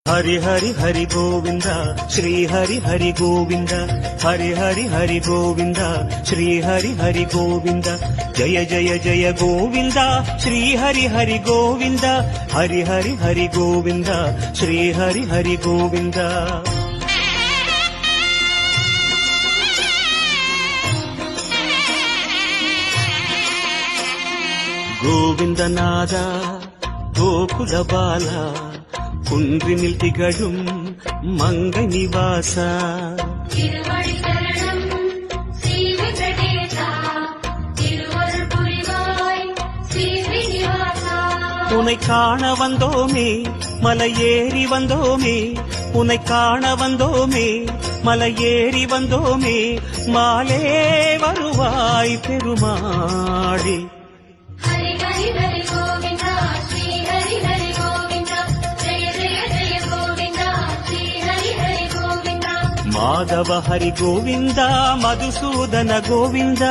ಹರಿ ಹರಿ ಹರಿ ಗೋವಿಂದ ಶ್ರೀ ಹರಿ ಹರಿ ಗೋವಿಂದ ಹರಿ ಹರಿ ಹರಿ ಗೋವಿಂದ ಶ್ರೀ ಹರಿ ಹರಿ ಗೋವಿಂದ ಜಯ ಜಯ ಜಯ ಗೋವಿಂದ ಶ್ರೀ ಹರಿ ಹರಿ ಗೋವಿಂದ ಹರಿ ಹರಿ ಹರಿ ಗೋವಿಂದ ಶ್ರೀ ಹರಿ ಹರಿ ಗೋವಿಂದ. ಗೋವಿಂದನಾದ ಗೋಕುಲ ಬಾಲ குன்றினில் திகழும் மங்கை நிவாச உன்னை காண வந்தோமே மலையேறி வந்தோமே உன்னை காண வந்தோமே மலையேறி வந்தோமே மாலே வருவாய் பெருமாளே. ಮಾಧವ ಹರಿ ಗೋವಿಂದ ಮಧುಸೂದನ ಗೋವಿಂದ